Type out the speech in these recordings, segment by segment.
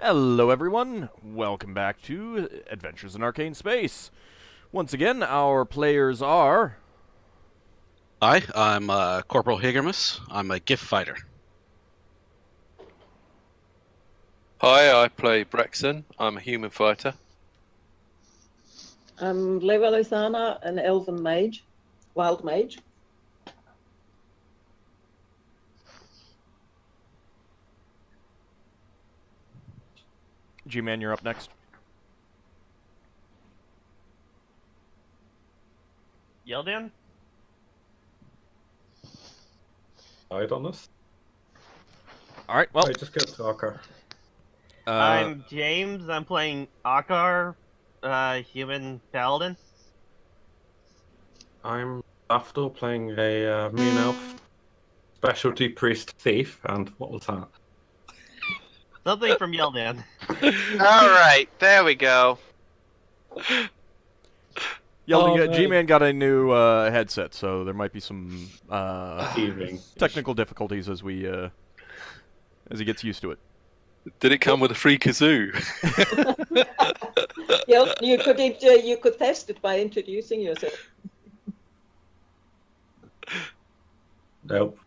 Hello everyone, welcome back to Adventures in Arcane Space. Once again, our players are... Hi, I'm Corporal Higgimus. I'm a Giff fighter. Hi, I play Braxon. I'm a human fighter. Levalithana, an elven mage, wild mage. G-Man, you're up next. Yeldin? Died on us. Alright, well... Right, just get to Ockar. I'm James. I'm playing Ockar, human paladin. I'm Lafdul playing a mean elf, specialty priest thief, and what was that? Something from Yeldin. Alright, there we go. G-Man got a new headset, so there might be some Thieving. technical difficulties as we as he gets used to it. Did it come with a free kazoo? Yeah, you could test it by introducing yourself. Nope,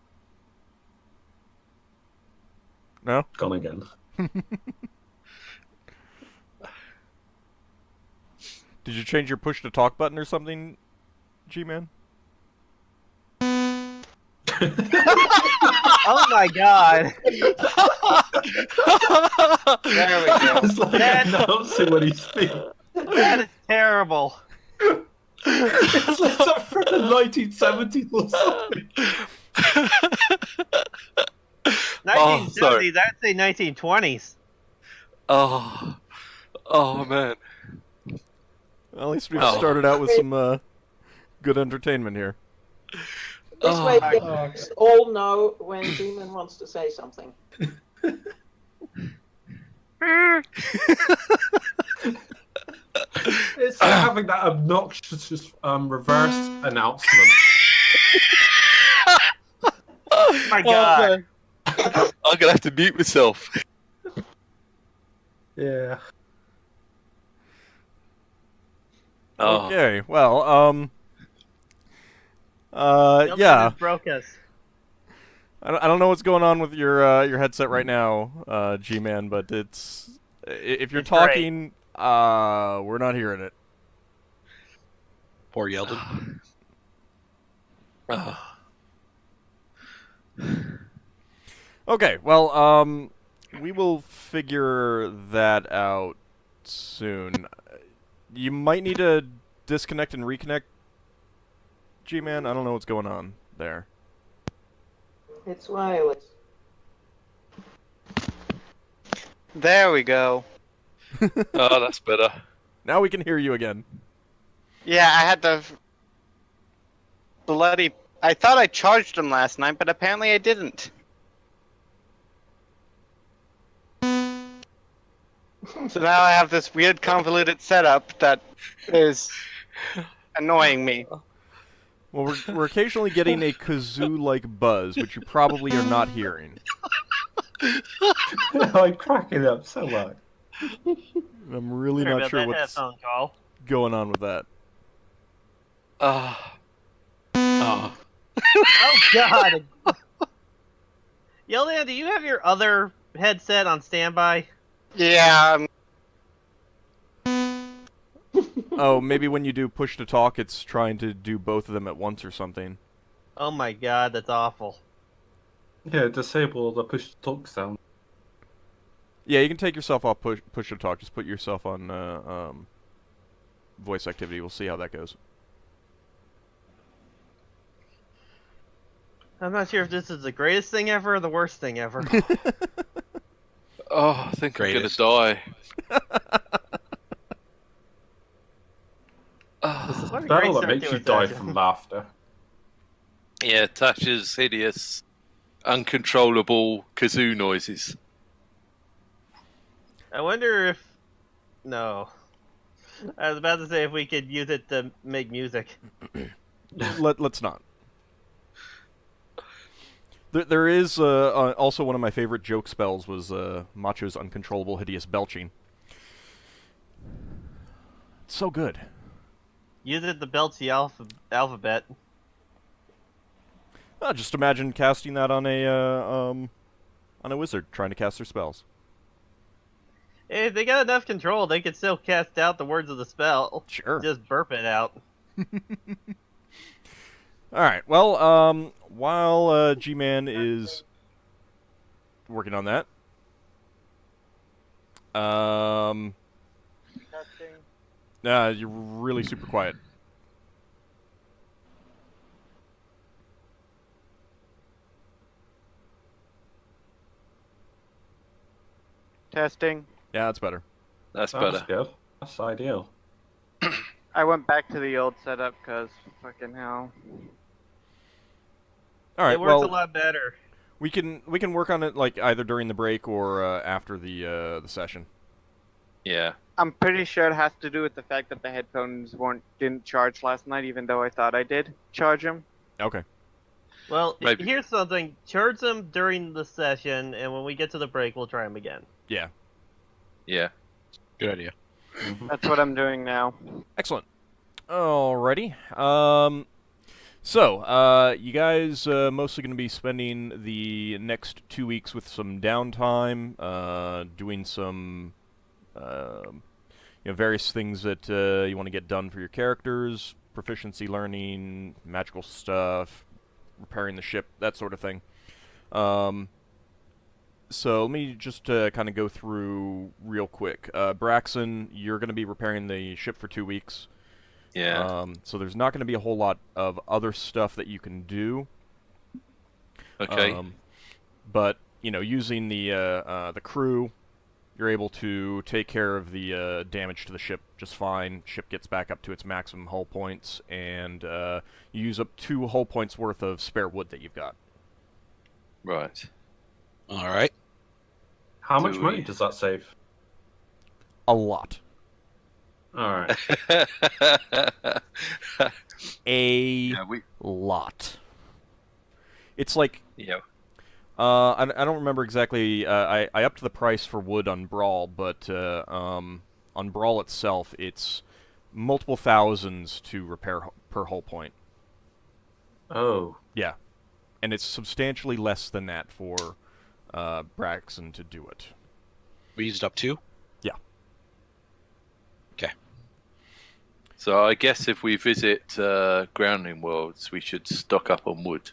No? gone again. Did you change your push-to-talk button or something, G-Man? Oh my god! There we go. It's like announcing when he speaks. That is terrible. It's like something from the 1970s or something. 1970s, I'd say 1920s. Oh man. Well, at least we've started out with some good entertainment here. This way they all know when Demon wants to say something. It's like having that obnoxious reverse announcement. Oh my god. I'm gonna have to mute myself. Yeah. Oh. Okay, well, Yeldin yeah. just broke us. I don't know what's going on with your headset right now, G-Man, but it's if you're It's talking, we're not hearing it. Poor Yeldin. Okay, well, we will figure that out soon. You might need to disconnect and reconnect, G-Man. I don't know what's going on there. It's wireless. There we go. Oh, that's better. Now we can hear you again. Yeah, I had to bloody... I thought I charged them last night, but apparently I didn't. So now I have this weird convoluted setup that is annoying me. Well, we're occasionally getting a kazoo-like buzz, which you probably are not hearing. I'm cracking up so much. I'm really Sorry not about sure that what's headphone call. going on with that. Oh. Oh god! Yeldin, do you have your other headset on standby? Yeah, Oh, maybe when you do push-to-talk, it's trying to do both of them at once or something. Oh my god, that's awful. Yeah, disable the push to talk sound. Yeah, you can take yourself off push-to-talk. Just put yourself on voice activity. We'll see how that goes. I'm not sure if this is the greatest thing ever or the worst thing ever. Oh, I think Greatest. I'm gonna die. This is What a a great spell that start makes to you a die session. from laughter. Yeah, Tasha's hideous, uncontrollable kazoo noises. I wonder if... No. I was about to say if we could use it to make music. Let's not. There is also one of my favorite joke spells was Macho's uncontrollable hideous belching. It's so good. Use it to belch the alphabet. Just imagine casting that on a wizard trying to cast their spells. If they got enough control, they could still cast out the words of the spell. Sure. Just burp it out. All right. Well, while G-Man is working on that, you're really super quiet. Testing. Yeah, that's better. That's That's better. good. That's ideal. I went back to the old setup because fucking hell. All right. It works Well, a lot better. we can work on it like either during the break or after the session. Yeah. I'm pretty sure it has to do with the fact that the headphones didn't charge last night, even though I thought I did charge them. Okay. Well, Maybe. here's something. Charge them during the session, and when we get to the break, we'll try them again. Yeah. Yeah. Good idea. That's what I'm doing now. Excellent. Alrighty. You guys mostly going to be spending the next 2 weeks with some downtime, doing some, various things that you want to get done for your characters, proficiency learning, magical stuff, repairing the ship, that sort of thing. So let me just kind of go through real quick. Braxon, you're going to be repairing the ship for 2 weeks. Yeah. So there's not going to be a whole lot of other stuff that you can do. Okay. But using the crew, you're able to take care of the damage to the ship just fine. Ship gets back up to its maximum hull points, and you use up 2 hull points worth of spare wood that you've got. Right. All right. How much Do money we- does that save? A lot. All right. A we. lot. It's like Yeah. I don't remember exactly. I upped the price for wood on Brawl, but on Brawl itself, it's multiple thousands to repair per hull point. Oh. Yeah, and it's substantially less than that for Braxon to do it. We used up 2? Yeah. Okay. So I guess if we visit Grounding Worlds, we should stock up on wood.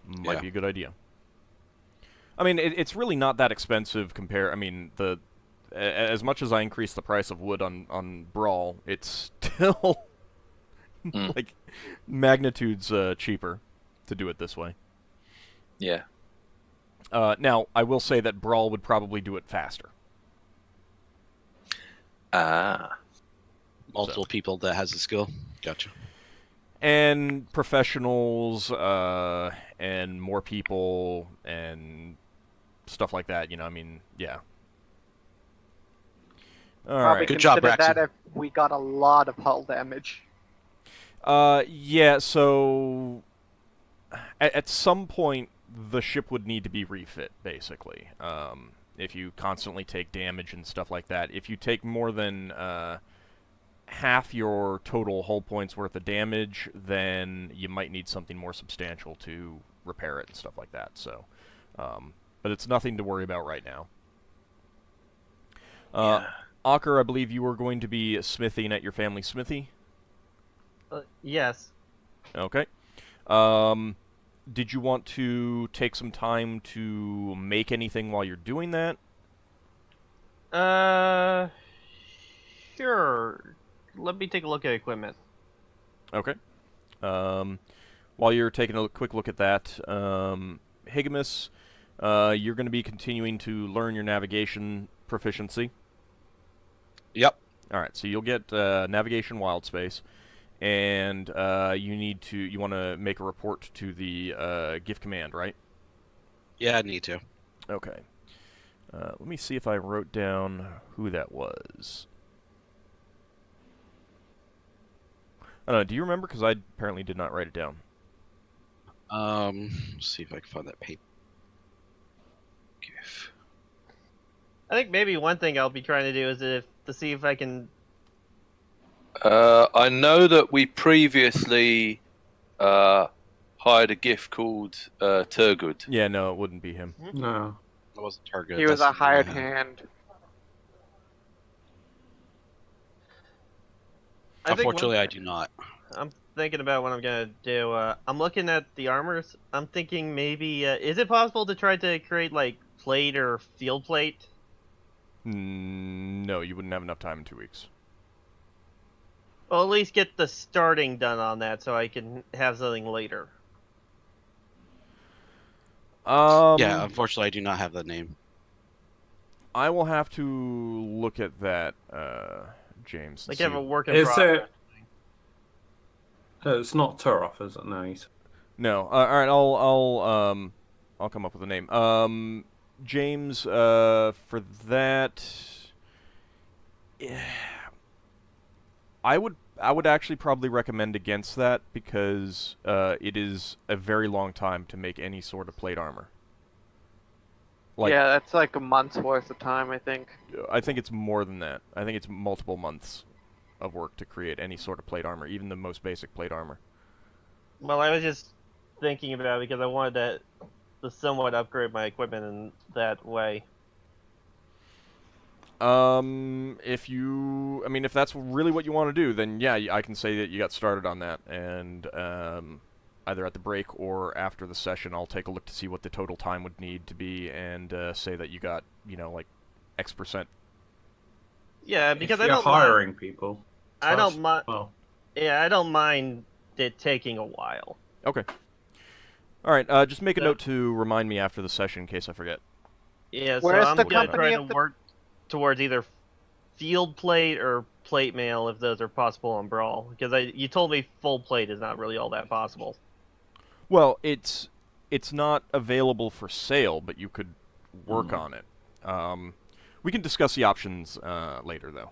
Might Yeah. be a good idea. I mean, it's really not that expensive compare. I mean, as much as I increased the price of wood on Brawl, it's still like magnitudes cheaper to do it this way. Yeah. Now, I will say that Brawl would probably do it faster. Ah. Multiple people that has the skill. Gotcha. And professionals, and more people, and stuff like that, I mean, yeah. Probably Alright. Good job, consider that Braxton. if we got a lot of hull damage. Yeah, so at some point the ship would need to be refit, basically. If you constantly take damage and stuff like that. If you take more than half your total hull points worth of damage, then you might need something more substantial to repair it and stuff like that. So, but it's nothing to worry about right now. Ockar, I believe you were going to be smithing at your family smithy. Yes. Okay. Did you want to take some time to make anything while you're doing that? Sure. Let me take a look at equipment. Okay. While you're taking a quick look at that, Higgimus, you're going to be continuing to learn your navigation proficiency. Yep. All right, so you'll get navigation wild space, and you want to make a report to the Giff command, right? Yeah, I need to. Okay. Let me see if I wrote down who that was. I don't know, do you remember? Because I apparently did not write it down. Let's see if I can find that paper. Giff. I think maybe one thing I'll be trying to do is to see if I can. I know that we previously hired a Giff called Turgood. Yeah, no, it wouldn't be him. No. That wasn't target. He was a hired hand. Unfortunately, I do not. I'm thinking about what I'm gonna do. I'm looking at the armors. I'm thinking maybe is it possible to try to create like plate or field plate? No, you wouldn't have enough time in 2 weeks. Well, at least get the starting done on that, so I can have something later. Yeah, unfortunately, I do not have that name. I will have to look at that, James. Like see- have a work in Is progress. It's not Turoff, is it? No, he's... No. All right. I'll come up with a name. James. For that, yeah, I would actually probably recommend against that because it is a very long time to make any sort of plate armor. Like, Yeah, that's like a month's worth of time, I think. I think it's more than that. I think it's multiple months of work to create any sort of plate armor, even the most basic plate armor. Well, I was just thinking about it because I wanted to somewhat upgrade my equipment in that way. If that's really what you want to do, then yeah, I can say that you got started on that, and either at the break or after the session, I'll take a look to see what the total time would need to be, and say that you got, like, X%. Yeah, because if I you're don't hiring people. I don't mind. Well, Yeah, I don't mind it taking a while. Okay. All right. Just make a Yeah. note to remind me after the session in case I forget. Yeah, so Where's I'm the gonna company try of to the- work towards either field plate or plate mail if those are possible on Brawl. Because you told me full plate is not really all that possible. Well, it's not available for sale, but you could work on it. We can discuss the options later, though.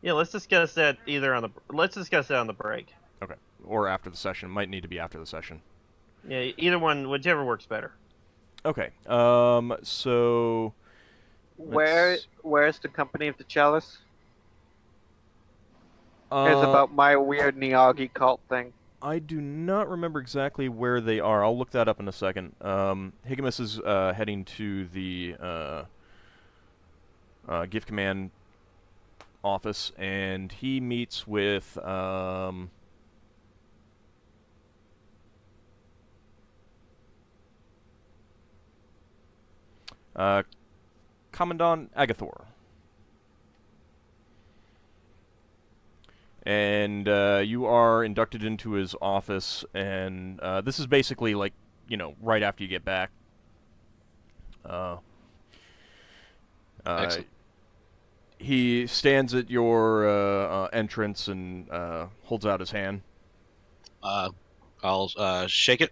Yeah, let's discuss that let's discuss that on the break. Okay. Or after the session. Might need to be after the session. Yeah, either one, whichever works better. Okay. So Where's the company of the Chalice? uh, It's about my weird Niagi cult thing. I do not remember exactly where they are. I'll look that up in a second. Higgimus is heading to the Giff Command office, and he meets with Commandant Agathor. And you are inducted into his office, and this is basically like, right after you get back. Excellent. He stands at your entrance and holds out his hand. I'll shake it,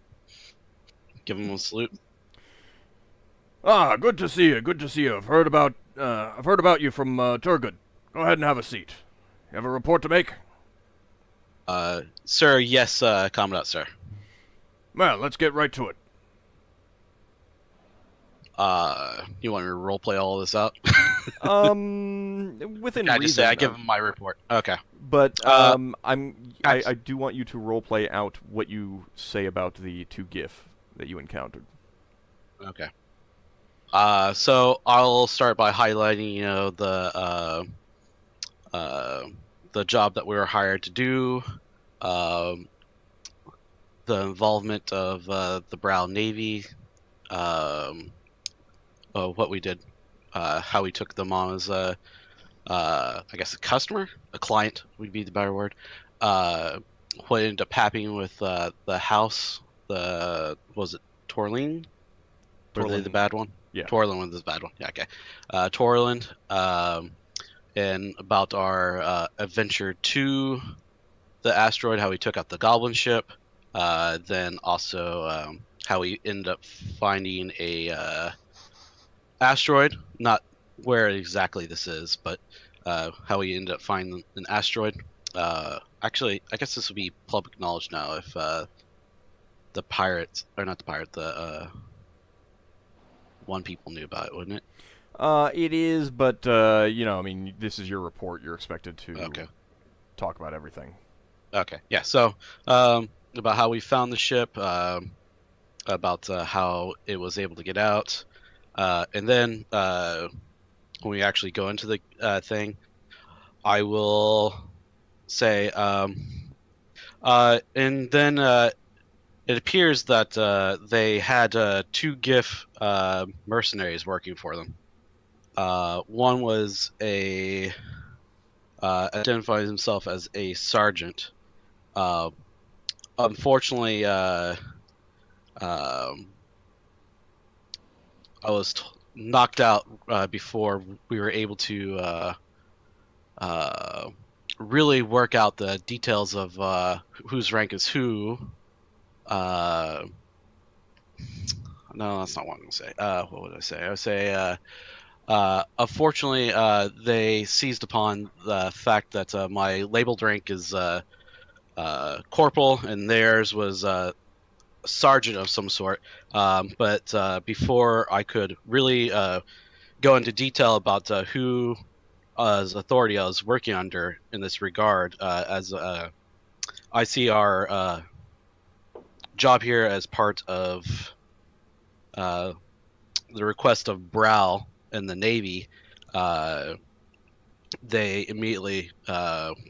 give him a salute. Ah, good to see you. Good to see you. I've heard about you from Turgood. Go ahead and have a seat. You have a report to make? Sir, yes, Commandant, sir. Well, let's get right to it. You want me to roleplay all of this out? Within I reason. just say I give him my report. Okay. But Uh, I do want you to roleplay out what you say about the two Giff that you encountered. Okay. So I'll start by highlighting, the job that we were hired to do, the involvement of the Brown Navy, what we did, how we took them on as I guess a customer, a client would be the better word. What ended up happening with the house, was it Torlin? Were they the Torlin. bad one? Yeah. Torlin was the bad one. Yeah, okay. Torlin, and about our adventure to the asteroid, how we took out the goblin ship, then also how we ended up finding a asteroid, not where exactly this is, but how we ended up finding an asteroid. Actually, I guess this will be public knowledge now if the pirates, or not the pirate, the one people knew about it, wouldn't it? It is, but you know, I mean, this is your report. You're expected to talk about everything. Okay. Yeah. So about how we found the ship, about how it was able to get out, and then when we actually go into the thing, I will say, and then it appears that they had 2 Giff mercenaries working for them. One was identifies himself as a sergeant. Unfortunately, I was knocked out before we were able to really work out the details of whose rank is who. No, that's not what I'm going to say. What would I say? I would say, unfortunately, they seized upon the fact that my labeled rank is corporal, and theirs was sergeant of some sort. But before I could really go into detail about who authority I was working under in this regard, as I see our job here as part of the request of Brow in the Navy. They immediately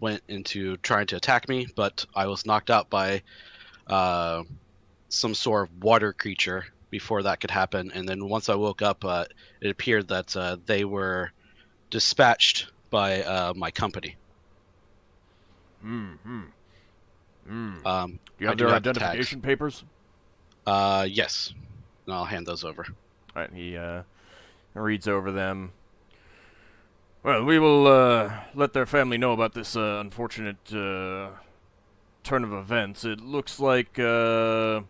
went into trying to attack me, but I was knocked out by some sort of water creature before that could happen. And then once I woke up, it appeared that they were dispatched by my company. Do you I have do their have the tags. identification papers? Yes. And I'll hand those over. All right, he reads over them. Well, we will let their family know about this unfortunate turn of events. It looks like couldn't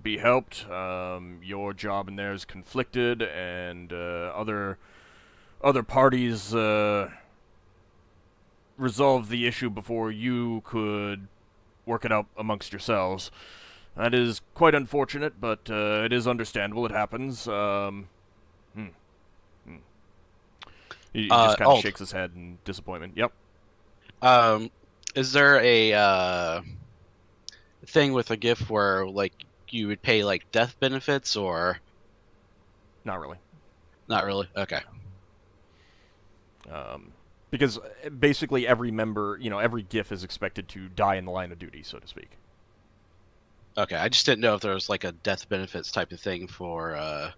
be helped. Your job and theirs conflicted, and other parties resolved the issue before you could work it out amongst yourselves. That is quite unfortunate, but it is understandable. It happens. He just kind of shakes his head in disappointment. Yep. Is there a thing with a gift where like you would pay like death benefits, or Not really. not really? Okay. Because basically every member, you know, every GIF is expected to die in the line of duty, so to speak. Okay. I just didn't know if there was like a death benefits type of thing for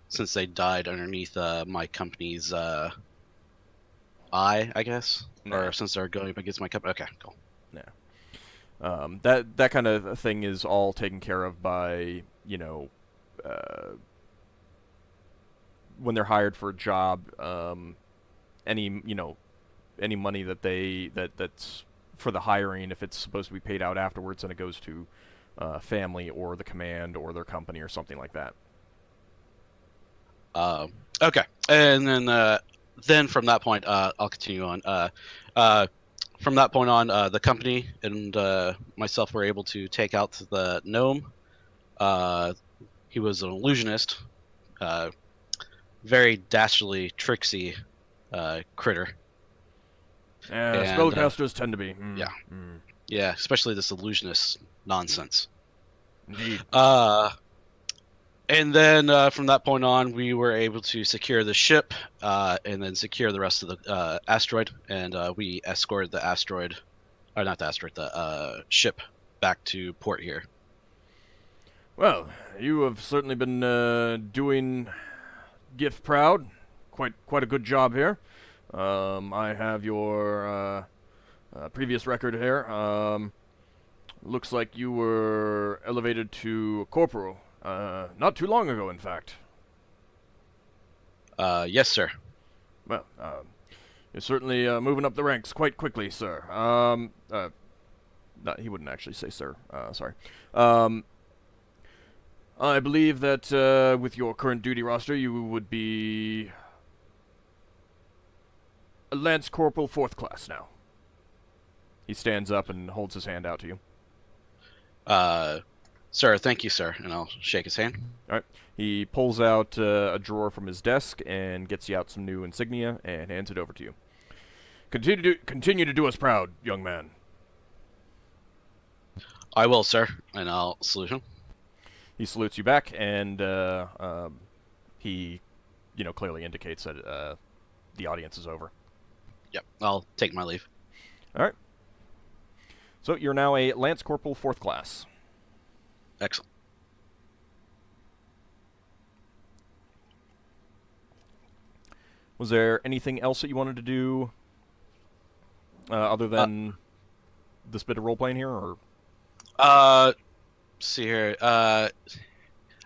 since they died underneath my company's eye, I guess, or since they're going up against my company. Okay, cool. Yeah. That kind of thing is all taken care of by, you know, when they're hired for a job. Any money that that's for the hiring, if it's supposed to be paid out afterwards, then it goes to family or the command or their company or something like that. Okay, and then from that point, I'll continue on. From that point on, the company and myself were able to take out the gnome. He was an illusionist, very dastardly, tricksy critter. Yeah, spellcasters tend to be. Yeah. Yeah, especially this illusionist nonsense. Indeed. And then from that point on, we were able to secure the ship and then secure the rest of the asteroid. And we escorted the asteroid, or not the asteroid, the ship back to port here. Well, you have certainly been doing Giff proud. Quite a good job here. I have your previous record here. Looks like you were elevated to corporal. Not too long ago, in fact. Yes, sir. Well, you're certainly moving up the ranks quite quickly, sir. No, he wouldn't actually say sir. Sorry. I believe that with your current duty roster, you would be a Lance Corporal 4th class now. He stands up and holds his hand out to you. Sir, thank you, sir. And I'll shake his hand. All right. He pulls out a drawer from his desk and gets you out some new insignia and hands it over to you. Continue to do us proud, young man. I will, sir. And I'll salute him. He salutes you back, and he, clearly indicates that the audience is over. Yep. I'll take my leave. All right. So you're now a Lance Corporal 4th class. Excellent. Was there anything else that you wanted to do other than this bit of role-playing here, or? See here. I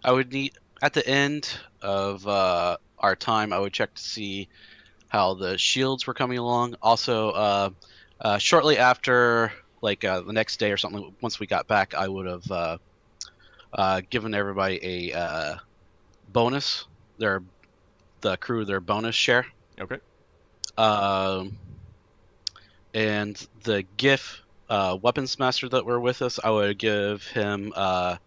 would need, at the end of our time, I would check to see how the shields were coming along. Also, shortly after, like the next day or something, once we got back, I would have given everybody a bonus. The crew their bonus share. Okay. And the Giff weapons master that were with us, I would give him how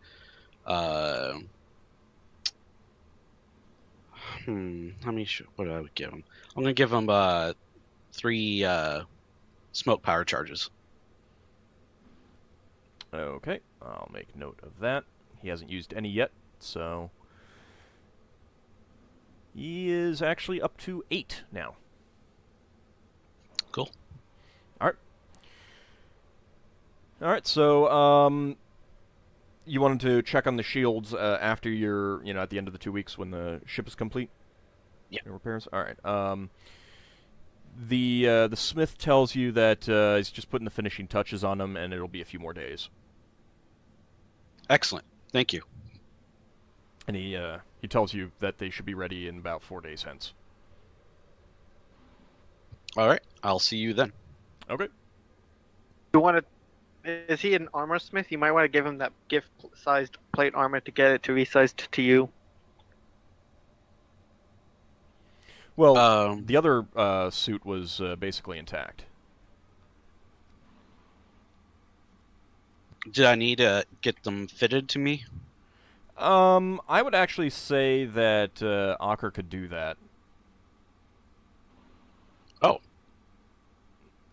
many what I would give him? I'm gonna give him 3 smoke power charges. Okay, I'll make note of that. He hasn't used any yet, so he is actually up to 8 now. Cool. All right, so you wanted to check on the shields after you're, at the end of the 2 weeks when the ship is complete? Yeah. Your repairs? All right. The smith tells you that he's just putting the finishing touches on them, and it'll be a few more days. Excellent. Thank you. And he tells you that they should be ready in about 4 days hence. All right. I'll see you then. Okay. You want to? Is he an armor smith? You might want to give him that gift-sized plate armor to get it to resized to you. Well, the other suit was basically intact. Did I need to get them fitted to me? I would actually say that Ockar could do that. Oh.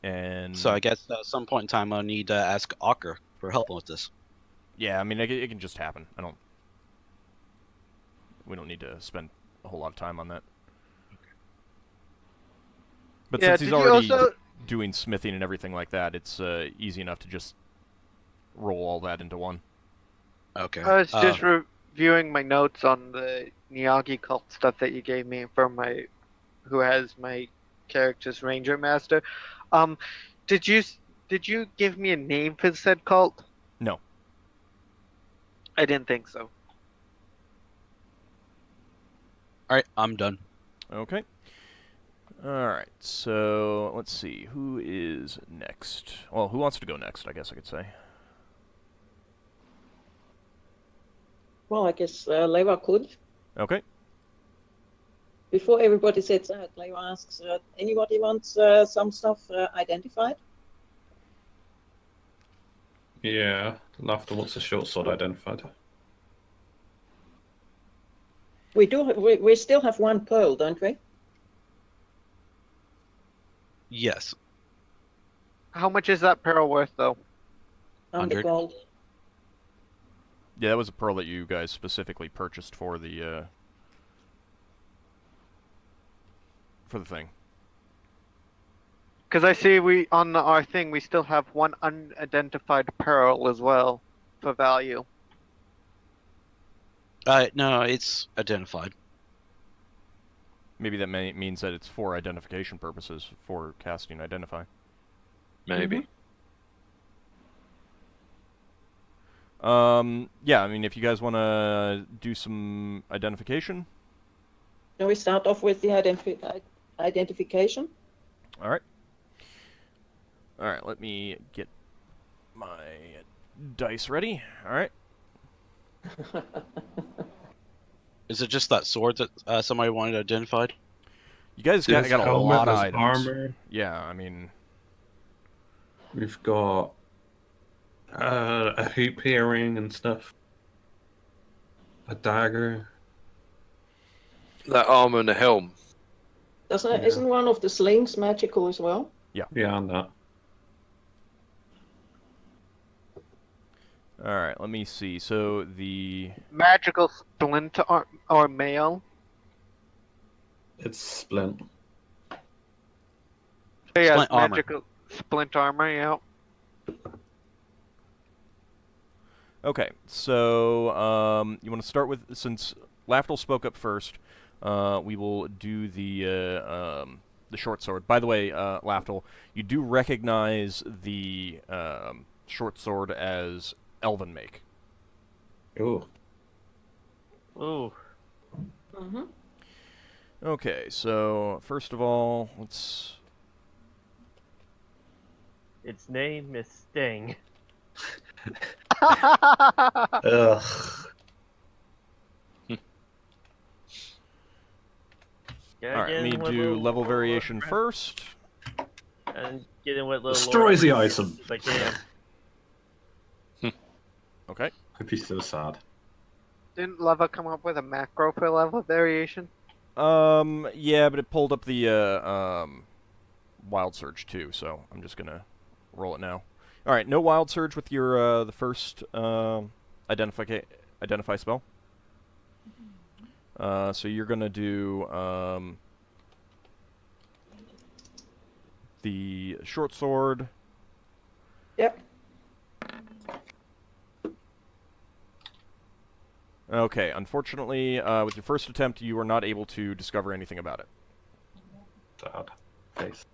And So I guess at some point in time I'll need to ask Ockar for help with this. yeah, I mean, it can just happen. We don't need to spend a whole lot of time on that. But Yeah, since he's did you already also- doing smithing and everything like that, it's easy enough to just roll all that into one. Okay. I was just reviewing my notes on the Niyagi cult stuff that you gave me from who has my character's ranger master. Did you give me a name for said cult? No. I didn't think so. All right, I'm done. Okay. Alright, so let's see. Who is next? Well, who wants to go next, I guess I could say. Well, I guess Leva could. Okay. Before everybody sits out, Leva asks, anybody wants some stuff identified? Yeah, Lafdul wants a short sword identified. We do. We still have 1 pearl, don't we? Yes. How much is that pearl worth, though? 100 100. gold. Yeah, that was a pearl that you guys specifically purchased for the thing. Because I see on our thing we still have 1 unidentified pearl as well for value. No, it's identified. Maybe that means that it's for identification purposes, for casting Identify. Maybe. Yeah, I mean, if you guys want to do some identification. Shall we start off with the identification? All right. All right, let me get my dice ready. All right. Is it just that sword that somebody wanted identified? You guys got a Helmet, lot of there's items. armor. Yeah, I mean, We've got a hoop earring and stuff. A dagger. That armor and the helm. Isn't one of the slings magical as well? Yeah, and that. All right, let me see. So the Magical splint or mail. It's splint. So yeah, Splint armor. magical splint armor. Yeah. okay. So you want to start with, since Lafdul spoke up first, we will do the short sword. By the way, Lafdul, you do recognize the short sword as elven make. Ooh. Ooh. Mm-hmm. Okay, so first of all, let's. Its name is Sting. Ugh. Gotta All right, get let me in with do little- level variation first. And get in with little. Destroys the lore item. if I can. Okay. I'd be so sad. Didn't Leva come up with a macro for level variation? Yeah, but it pulled up the wild surge too, so I'm just gonna roll it now. All right, no wild surge with your the first identify spell. So you're gonna do the short sword. Yep. Okay, unfortunately, with your first attempt, you are not able to discover anything about it. Sad face.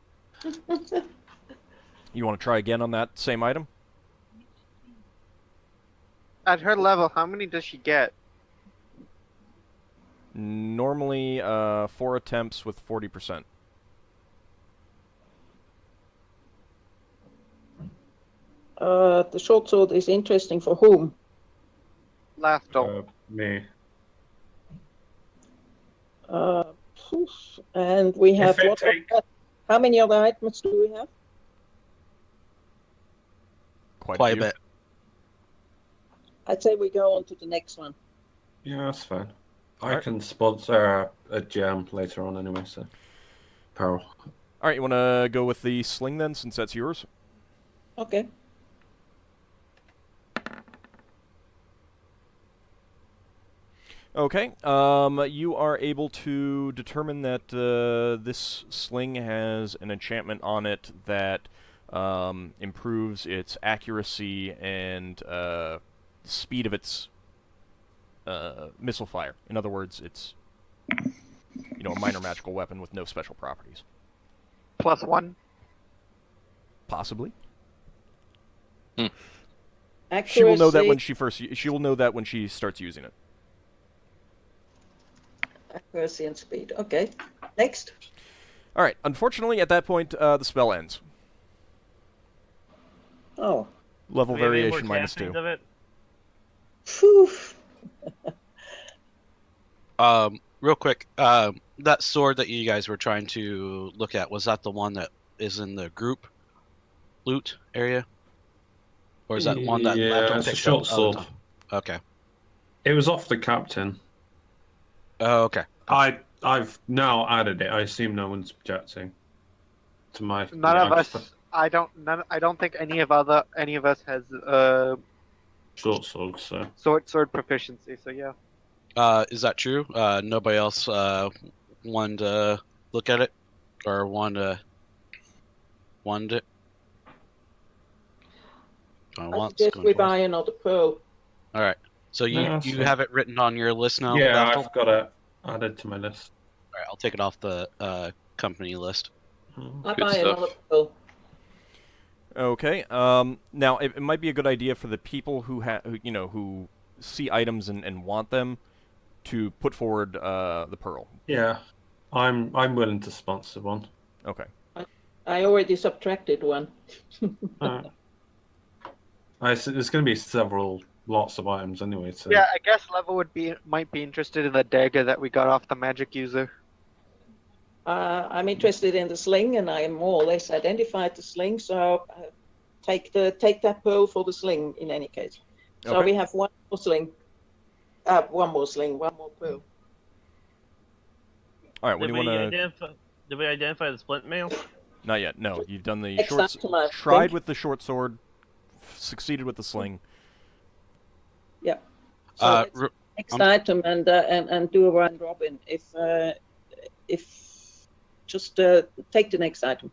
You want to try again on that same item? At her level, how many does she get? Normally, 4 attempts with 40%. The short sword is interesting for whom? Lafdul. Me. And we have If it what? take- How many other items do we have? Quite Quite a few. bit. I'd say we go on to the next one. Yeah, that's fine. I Alright. can sponsor a gem later on anyway, so. Pearl. All right, you want to go with the sling then, since that's yours? Okay. Okay. You are able to determine that this sling has an enchantment on it that improves its accuracy and speed of its missile fire. In other words, it's a minor magical weapon with no special properties. +1. Possibly. Accuracy. She will know that when she will know that when she starts using it. Accuracy and speed. Okay. Next. All right. Unfortunately, at that point, the spell ends. Oh. Level Do we have any more variation -2. castings of it? Phew. Real quick, that sword that you guys were trying to look at, was that the one that is in the group loot area? Or is that one that Yeah, Lafdul it's a picked short up other sword. time? Okay. It was off the captain. Oh, okay. I've now added it. I assume no one's objecting to my. None of us. I don't think any of us has Short sword, so. sword proficiency. So yeah. Is that true? Nobody else wanted to look at it? Or wanted it? I suggest we buy another pearl. Alright. So you, No, that's you fine. have it written on your list now, Yeah, Lafdul? I've got it added to my list. Alright, I'll take it off the company list. I Good buy stuff. another pearl. Okay. Now it might be a good idea for the people who see items and want them to put forward the pearl. Yeah, I'm willing to sponsor one. Okay. There's going to be lots of items anyway. So. Yeah, I guess Leva might be interested in the dagger that we got off the magic user. I'm interested in the sling, and I more or less identified the sling, so take that pearl for the sling in any case. So Okay. we have one more sling. One more sling, one more pearl. All right, what do you want to? Did we identify the splint mail? Not yet. No, you've done the Next short. time, I Tried think. with the short sword, succeeded with the sling. Yeah. So Uh, let's r- next item and do a round robin. If just take the next item.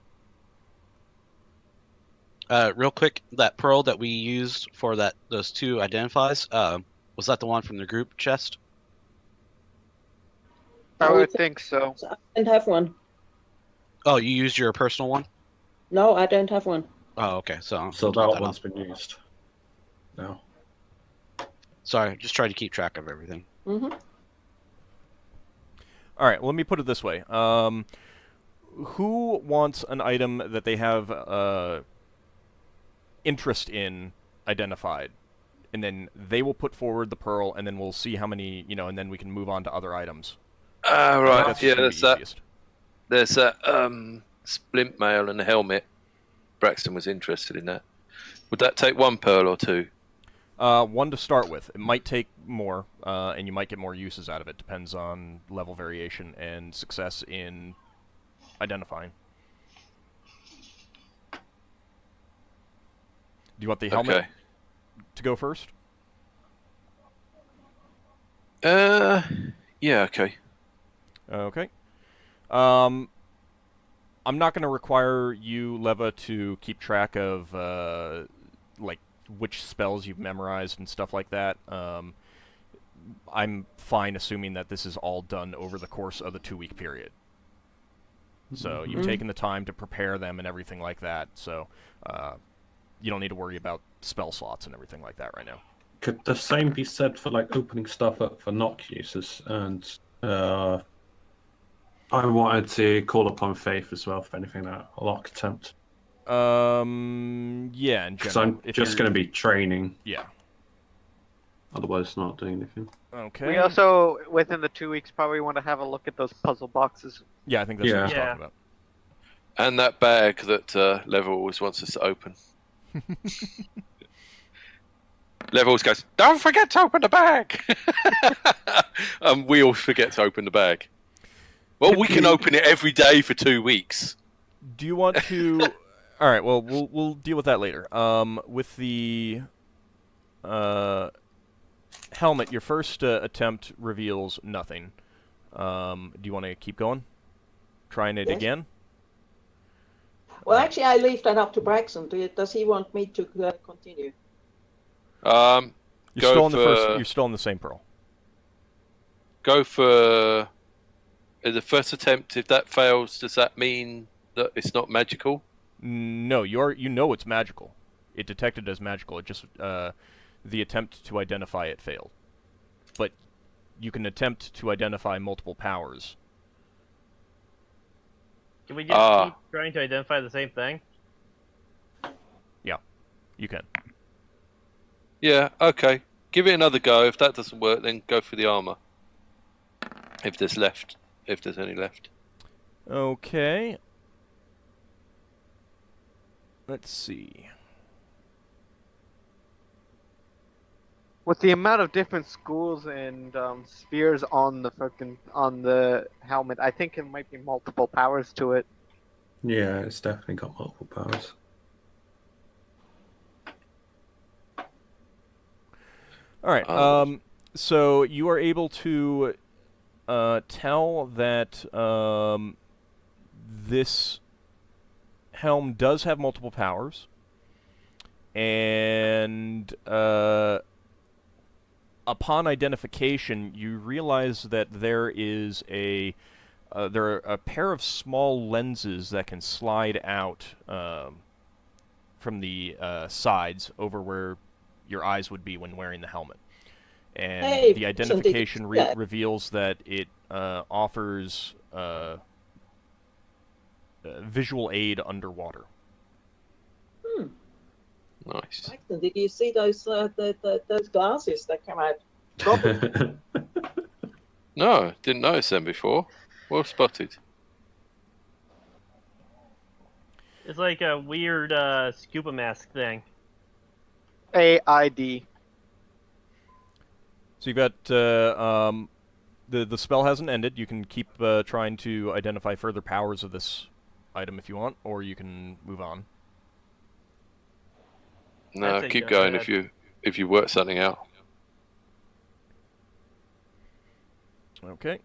Real quick, that pearl that we used for those 2 identifies, was that the one from the group chest? I Oh, would think so. I don't have one. Oh, you used your personal one? No, I don't have one. Oh, okay. So that one's been used. No. Sorry, just trying to keep track of everything. Mm-hmm. All right, well, let me put it this way. Who wants an item that they have interest in identified? And then they will put forward the pearl, and then we'll see how many, and then we can move on to other items. Right. That's Yeah, gonna there's be that. easiest. There's that splint mail and the helmet. Braxton was interested in that. Would that take 1 pearl or 2? 1 to start with. It might take more, and you might get more uses out of it. Depends on level variation and success in identifying. Do you want the helmet Okay. to go first? Yeah, okay. Okay. I'm not going to require you, Leva, to keep track of like which spells you've memorized and stuff like that. I'm fine assuming that this is all done over the course of the 2-week period. So you've taken the time to prepare them and everything like that. So you don't need to worry about spell slots and everything like that right now. Could the same be said for like opening stuff up for knock users? And I wanted to call upon faith as well for anything that I'll lock attempt. Yeah, in Because general. I'm just going to be training. Yeah. Otherwise, not doing anything. Okay. We also, within the 2 weeks, probably want to have a look at those puzzle boxes. Yeah, I think that's what he's Yeah. talking about. And that bag that Level always wants us to open. Level always goes, "Don't forget to open the bag!" We all forget to open the bag. Well, we can open it every day for 2 weeks. Do you want to? All right. Well, we'll deal with that later. With the helmet, your first attempt reveals nothing. Do you want to keep going? Trying it Yes. again? Well, actually, I leave that up to Braxon. Does he want me to continue? You're Go still on the for- first. You're still on the same pearl. Go for the first attempt. If that fails, does that mean that it's not magical? No, you know it's magical. It detected as magical. It just the attempt to identify it failed. But you can attempt to identify multiple powers. Can we just keep trying to identify the same thing? Yeah, you can. Yeah, okay. Give it another go. If that doesn't work, then go for the armor. If there's any left. Okay. Let's see. With the amount of different schools and spears on the helmet, I think it might be multiple powers to it. Yeah, it's definitely got multiple powers. All right. So you are able to tell that this helm does have multiple powers, and upon identification, you realize that there are a pair of small lenses that can slide out from the sides over where your eyes would be when wearing the helmet. And Hey, the identification reveals that it offers visual aid underwater. Nice. Braxton, did you see those those glasses that come out? Goblin. No, didn't notice them before. Well spotted. It's like a weird scuba mask thing. AID. So you've got the spell hasn't ended. You can keep trying to identify further powers of this item if you want, or you can move on. No, I'd say keep go going ahead. if you work something out. Okay.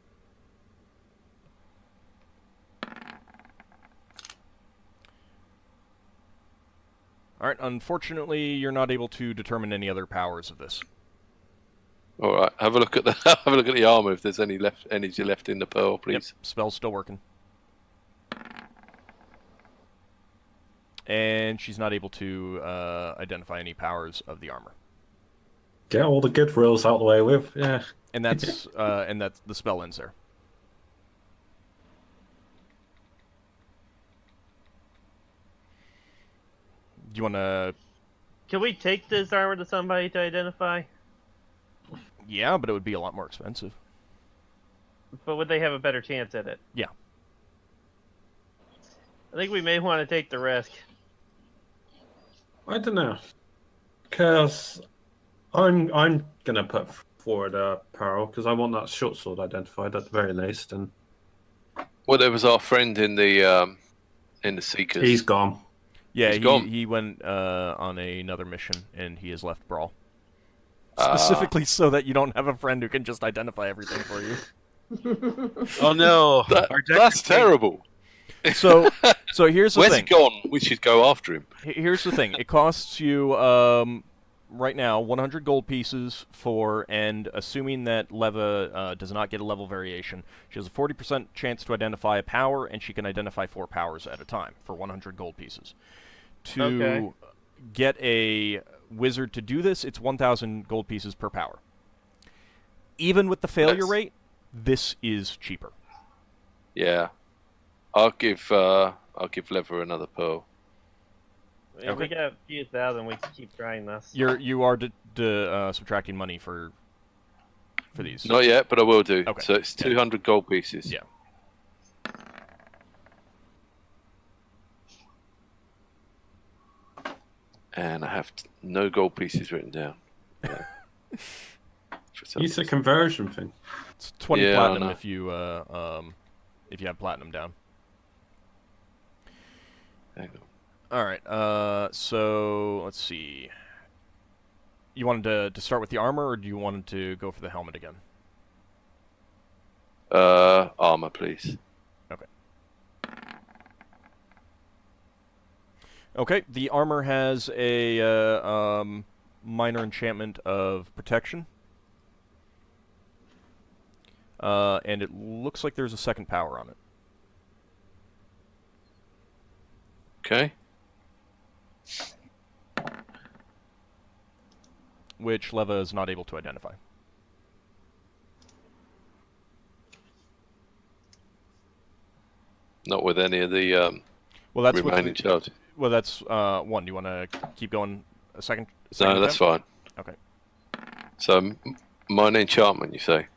All right. Unfortunately, you're not able to determine any other powers of this. All right, have a look at the have a look at the armor if there's any energy left in the pearl, please. Yep, spell's still working. And she's not able to identify any powers of the armor. Get all the good rules out of the way with. Yeah. And that's the spell ends there. Do you want to? Can we take this armor to somebody to identify? Yeah, but it would be a lot more expensive. But would they have a better chance at it? Yeah. I think we may want to take the risk. I don't know, because I'm gonna put forward a pearl because I want that short sword identified at the very least, and Well, there was our friend in the Seekers. he's gone. Yeah, He's gone. he went on another mission and he has left Brawl. Specifically so that you don't have a friend who can just identify everything for you. Oh no! That's terrible. So here's the Where's thing. he gone? We should go after him. Here's the thing. It costs you right now 100 gold pieces for, and assuming that Leva does not get a level variation, she has a 40% chance to identify a power, and she can identify 4 powers at a time for 100 gold pieces. To Okay. get a wizard to do this, it's 1,000 gold pieces per power. Even with the failure Nice. rate, this is cheaper. Yeah, I'll give Lever another pearl. If we got a few thousand, we can keep trying this. You are subtracting money for these. Not yet, but I will do. Okay. So it's 200 gold pieces. Yeah. And I have no gold pieces written down. Yeah. For some It's a reason. conversion thing. It's 20 Yeah, I platinum know. if you have platinum down. Hang on. All right. So let's see. You wanted to start with the armor, or do you wanted to go for the helmet again? Armor, please. Okay. The armor has a minor enchantment of protection, and it looks like there's a second power on it. Okay. Which Leva is not able to identify. Not with any of the Well, that's remaining with charges. well, that's one. Do you want to keep going a second? No, that's fine. Okay. So, minor enchantment, you say?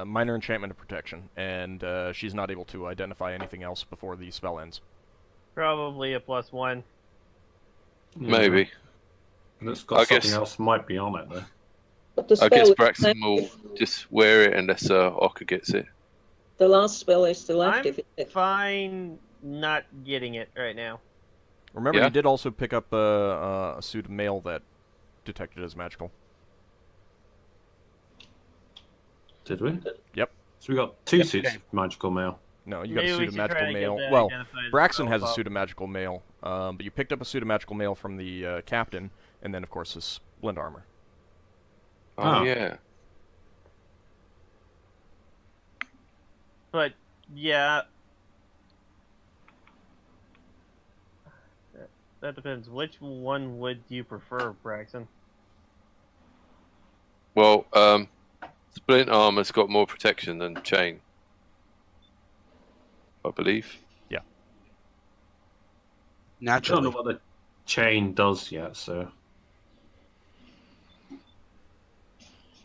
Minor enchantment of protection, and she's not able to identify anything else before the spell ends. Probably a +1. Maybe. And it's got I something guess- else might be on it though. But the I spell guess is Braxon active. will just wear it unless Ockar gets it. The last spell is still I'm active. isn't it? fine not getting it right now. Remember, Yeah. you did also pick up a suit of mail that detected as magical. Did we? Yep. So we got 2 Yep. suits of magical mail. No, you got Maybe a we suit of should try magical to get mail. that Well, identified Braxon as has a well. suit of magical mail, but you picked up a suit of magical mail from the captain, and then, of course, this splint armor. Oh, Ah. yeah. But yeah, that depends. Which one would you prefer, Braxon? Well, splint armor's got more protection than chain. I believe. I don't Naturally. know what the chain does yet, so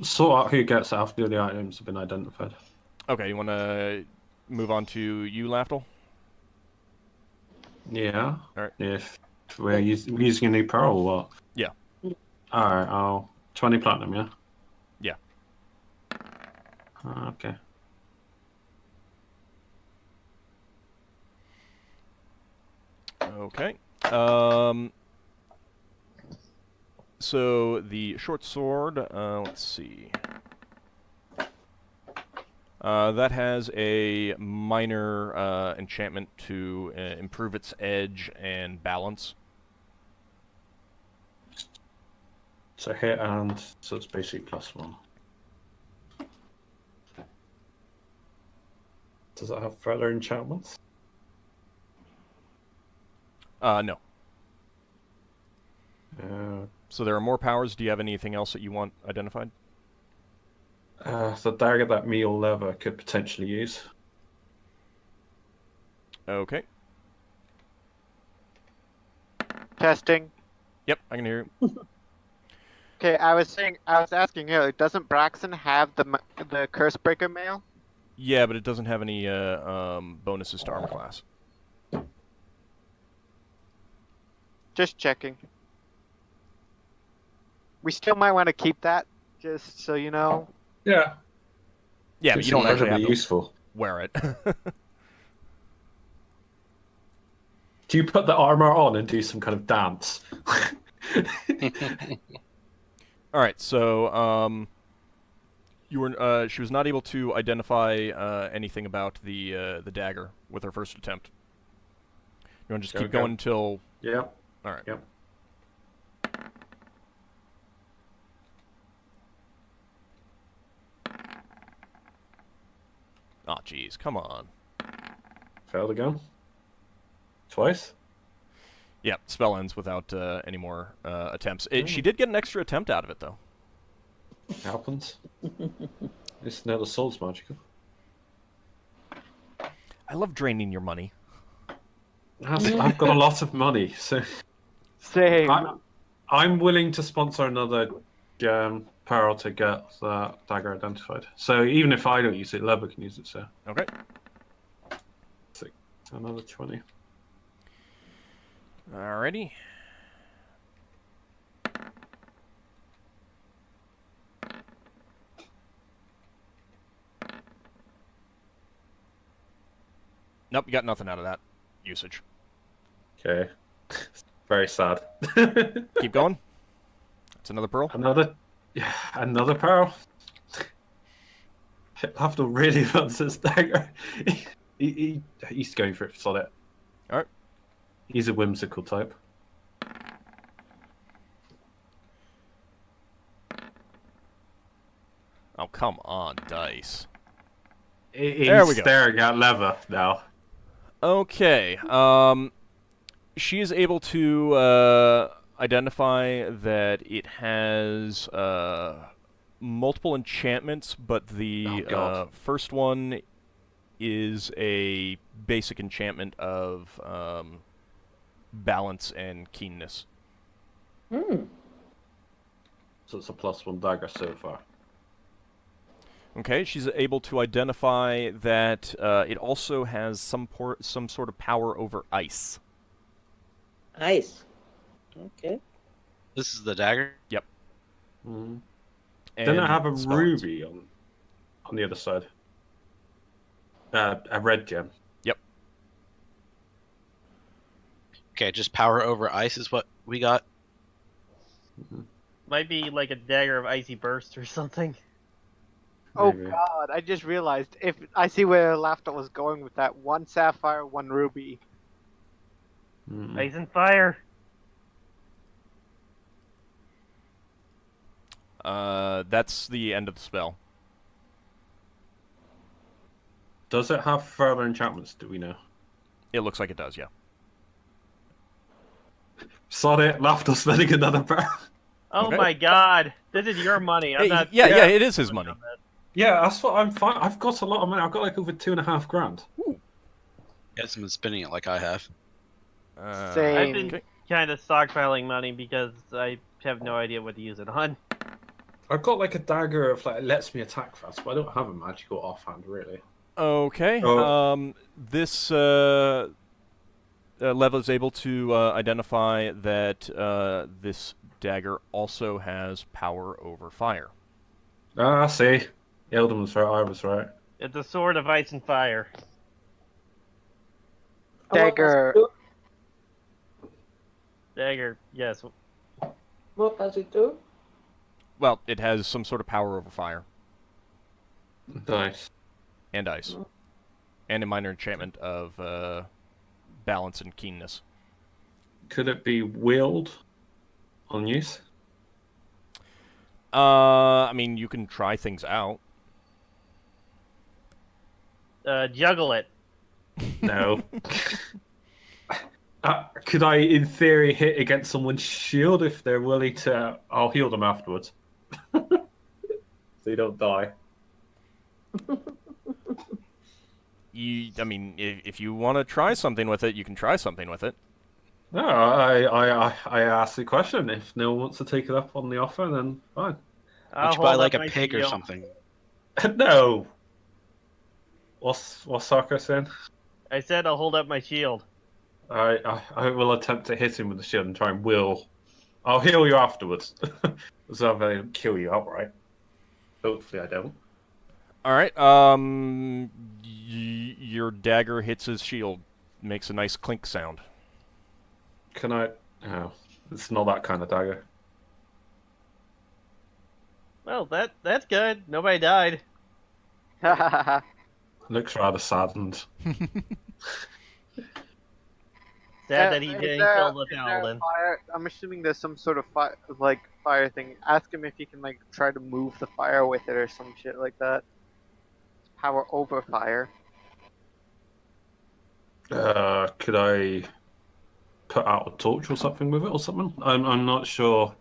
sort out who gets it after the items have been identified. Okay, you want to move on to you, Lafdul? Yeah. Alright. If we're using a new pearl or what? Yeah. Alright, I'll 20 platinum, yeah? Yeah. Okay. Okay. So the short sword, let's see. That has a minor enchantment to improve its edge and balance. So hit and so it's basically +1. Does it have further enchantments? No. Uh, So there are more powers. Do you have anything else that you want identified? the dagger that me or leather could potentially use. Okay. Testing. Yep, I can hear you. Okay, I was asking earlier, doesn't Braxon have the Cursebreaker mail? Yeah, but it doesn't have any bonuses to armor class. Just checking. We still might want to keep that, just so you know. Yeah. Yeah, but you don't actually have to useful. wear it. Do you put the armor on and do some kind of dance? All right, so you were she was not able to identify anything about the dagger with her first attempt. You want to just keep going until? Yeah. All right. Yep. Oh, jeez, come on. Failed again. Twice. Yeah, spell ends without any more attempts. She did get an extra attempt out of it, though. Happens. It's now the soul's magical. I love draining your money. I've got a lot of money, so Same. I'm willing to sponsor another Pearl to get that dagger identified. So even if I don't use it, Lever can use it. So Okay. so another 20. Alrighty. Nope, you got nothing out of that usage. Okay. Very sad. Keep going. That's another pearl. Another Pearl. Lafdul really wants his dagger. He's going for it. Solid. Alright. He's a whimsical type. Oh, come on, dice. He's There we go. staring at Lever now. Okay. She is able to identify that it has multiple enchantments, but the first one is a basic enchantment of balance and keenness. Hmm. So it's a +1 dagger so far. Okay, she's able to identify that it also has some sort of power over ice. Ice. Okay. This is the dagger. Yep. Mm-hmm. And Then I have a spell ends. ruby on the other side. A red gem. Yep. Okay, just power over ice is what we got. Might be like a dagger of icy burst or something. Oh Maybe. god, I just realized. If I see where Lafdul was going with that, 1 sapphire, 1 ruby. Mm. Ice and fire. That's the end of the spell. Does it have further enchantments? Do we know? It looks like it does, yeah. Sorry, Lafdul spending another Pearl. Oh Okay. my god. This is your money. I'm Hey, not. yeah, it is his money. Yeah, that's what I'm fine. I've got a lot of money. I've got like over 2.5 grand. You hasn't been spending it like I have. Same. I've been Okay. kind of stockpiling money because I have no idea what to use it on. I've got like a dagger of like it lets me attack fast, but I don't have a magical offhand really. Okay. Oh. This Leva is able to identify that this dagger also has power over fire. Ah, see, Yeldin was right, I was right. It's a sword of ice and fire. Dagger. Dagger, yes. What does it do? Well, it has some sort of power over fire Nice. and ice, and a minor enchantment of balance and keenness. Could it be wheeled on use? I mean, you can try things out. Juggle it. No. Could I, in theory, hit against someone's shield if they're willing to? I'll heal them afterwards. So you don't die. I mean, if you want to try something with it, you can try something with it. No, I asked the question. If no one wants to take it up on the offer, then fine. Why don't you buy like a pig or something? No. What's Sokka saying? I said I'll hold up my shield. I will attempt to hit him with the shield and try and will. I'll heal you afterwards. So I don't kill you outright. Hopefully I don't. All right. Your dagger hits his shield, makes a nice clink sound. Can I? Oh, it's not that kind of dagger. Well, that's good. Nobody died. Looks rather saddened. Sad that he didn't kill the paladin. I'm assuming there's some sort of fire thing. Ask him if he can try to move the fire with it or some shit like that. Power over fire. Could I put out a torch or something with it or something? I'm not sure.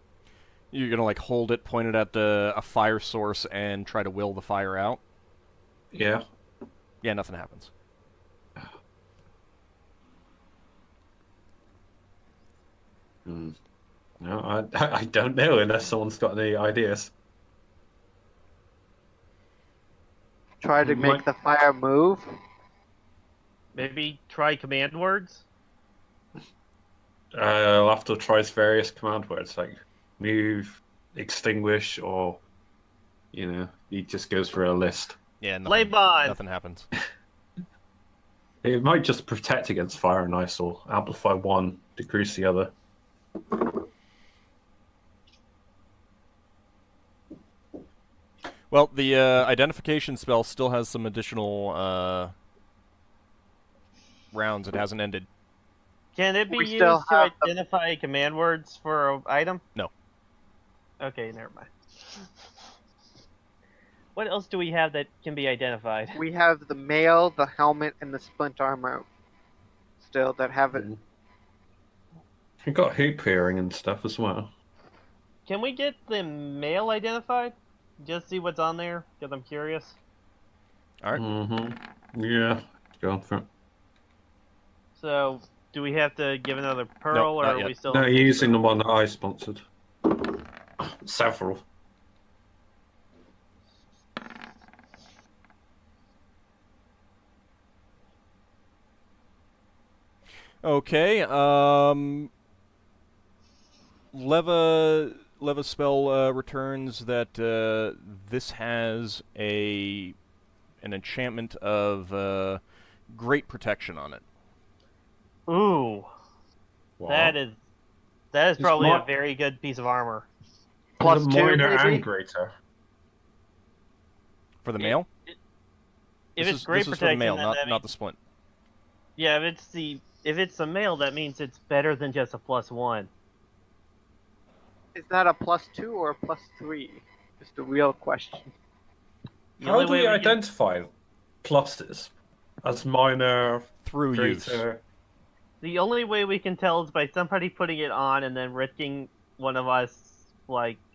You're gonna like hold it pointed at a fire source and try to will the fire out? Yeah. Yeah, nothing happens. No, I don't know unless someone's got any ideas. Try to make the fire move. Maybe try command words? Lafdul tries various command words like move, extinguish, or he just goes for a list. Yeah, nothing happens. It might just protect against fire and ice, or amplify one, decrease the other. Well, the identification spell still has some additional rounds. It hasn't ended. Can it be We used still to have identify command words for an item? No. Okay, never mind. What else do we have that can be identified? We have the mail, the helmet, and the splint armor. Still, that have it. You've got hoop hearing and stuff as well. Can we get the mail identified? Just see what's on there, because I'm curious. All right. Mm-hmm. Yeah, go for it. So, do we have to give another pearl, or not are yet. we still... No, you're using the one that I sponsored. Several. Okay. Leva spell returns that this has an enchantment of great protection on it. Ooh, Wow. that is probably a very good piece of armor. Plus Is it 2, minor maybe? and greater. For the mail? If This it's is great for the protection, mail, then not that not means, the splint. yeah, if it's the mail, that means it's better than just a +1. Is that a plus 2 or a plus 3? Is the real question. The How only do way we can- identify pluses as minor, Through use. greater? The only way we can tell is by somebody putting it on and then risking one of us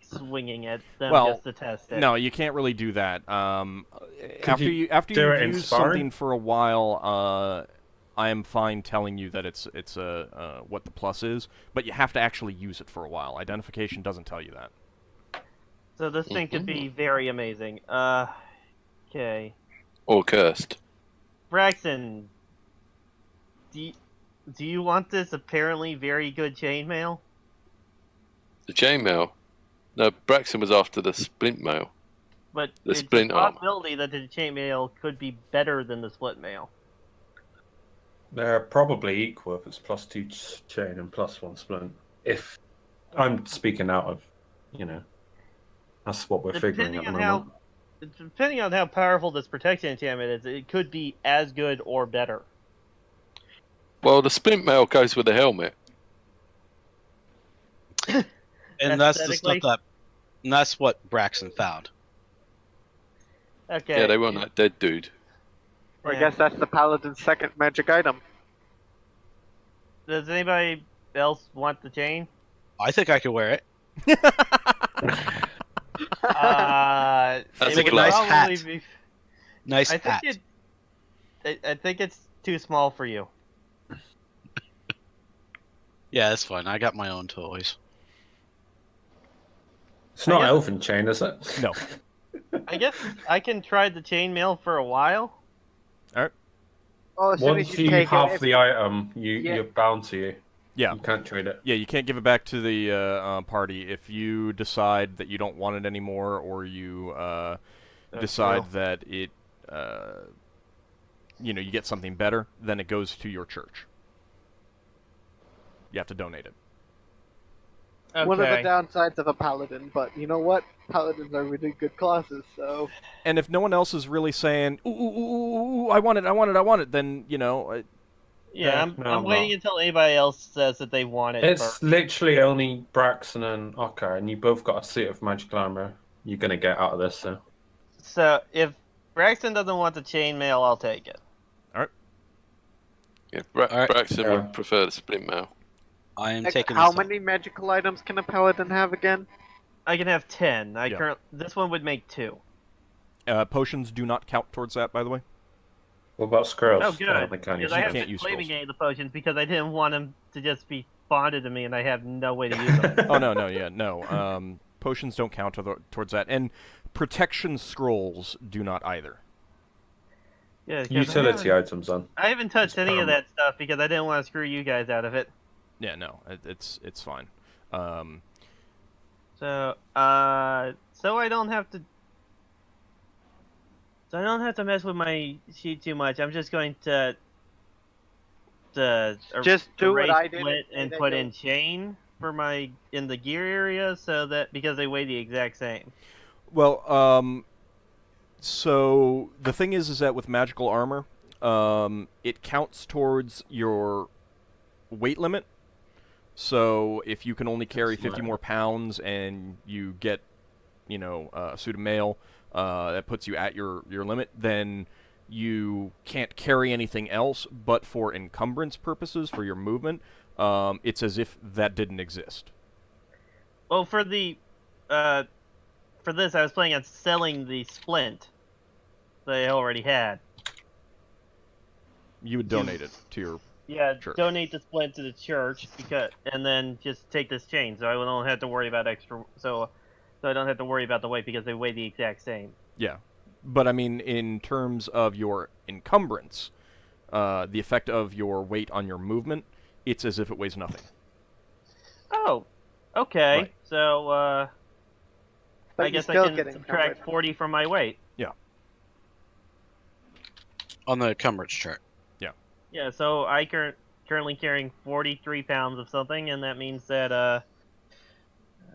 swinging at them Well, just to test it. No, you can't really do that. After you you've do it in used sparring? something for a while, I am fine telling you that it's what the plus is, but you have to actually use it for a while. Identification doesn't tell you that. So this thing could be very amazing. Okay. Or cursed. Braxon, do you want this apparently very good chainmail? The chainmail. No, Braxon was after the splint mail. But The it's a splint armor. possibility that the chainmail could be better than the split mail. They're probably equal if it's +2 chain and +1 splint. If I'm speaking out of, that's what we're figuring at the moment. Depending on how powerful this protection enchantment is, it could be as good or better. Well, the splint mail goes with the helmet. And that's the Aesthetically? stuff and that's what Braxon found. Okay. Yeah, they weren't that dead dude. Or I Yeah. guess that's the paladin's second magic item. Does anybody else want the chain? I think I could wear it. That's a nice hat. Nice I hat. think I think it's too small for you. Yeah, that's fine. I got my own toys. It's not guess- elven chain, is it? No. I guess I can try the chainmail for a while. Oh, as soon as Once you you take have it, the item, Yeah. you're bound to you. Yeah. You can't trade it. Yeah, you can't give it back to the party if you decide that you don't want it anymore, or you decide true. that it, you get something better. Then it goes to your church. You have to donate it. Okay. one of the downsides of a paladin, but you know what? Paladins are really good classes, so... And if no one else is really saying, "Ooh, ooh, ooh, ooh, I want it," then Yeah, No, I'm waiting until anybody else says that they want it It's first. literally only Braxon and Ockar, and you both got a suit of magical armor. You're gonna get out of this, so. So if Braxton doesn't want the chainmail, I'll take it. Yeah, Alright. Braxton Yeah. would prefer the splint mail. I am Like, taking how this. many magical items can a paladin have again? I can have 10. Yeah. This one would make 2. potions do not count towards that, by the way. What about scrolls? Oh, good. They can't use Because I You haven't can't been use claiming scrolls. any of the potions because I didn't want them to just be bonded to me and I have no way to use them. Oh no. Potions don't count towards that, and protection scrolls do not either. Yeah, 'cause Utility items, then. I haven't touched It's any of permanent. that stuff because I didn't want to screw you guys out of it. Yeah, no, it's fine. So I don't have to. So I don't have to mess with my sheet too much. I'm just going to Just do what erase I did split and and then put go- in chain for my in the gear area, so that because they weigh the exact same. Well, so the thing is that with magical armor, it counts towards your weight limit. So if you can only carry 50 more pounds and you get, a suit of mail that puts you at your limit, then you can't carry anything else. But for encumbrance purposes, for your movement, it's as if that didn't exist. Well, for this, I was planning on selling the splint they already had. You would donate it to your... Yeah, Church. donate the splint to the church and then just take this chain, so I don't have to worry about extra. So I don't have to worry about the weight because they weigh the exact same. Yeah. But I mean, in terms of your encumbrance, the effect of your weight on your movement, it's as if it weighs nothing. Oh, okay. Right. So But I you guess I still can get subtract encumbered. 40 from my weight. On the encumbrance chart. Yeah, so I currently carrying 43 pounds of something, and that means that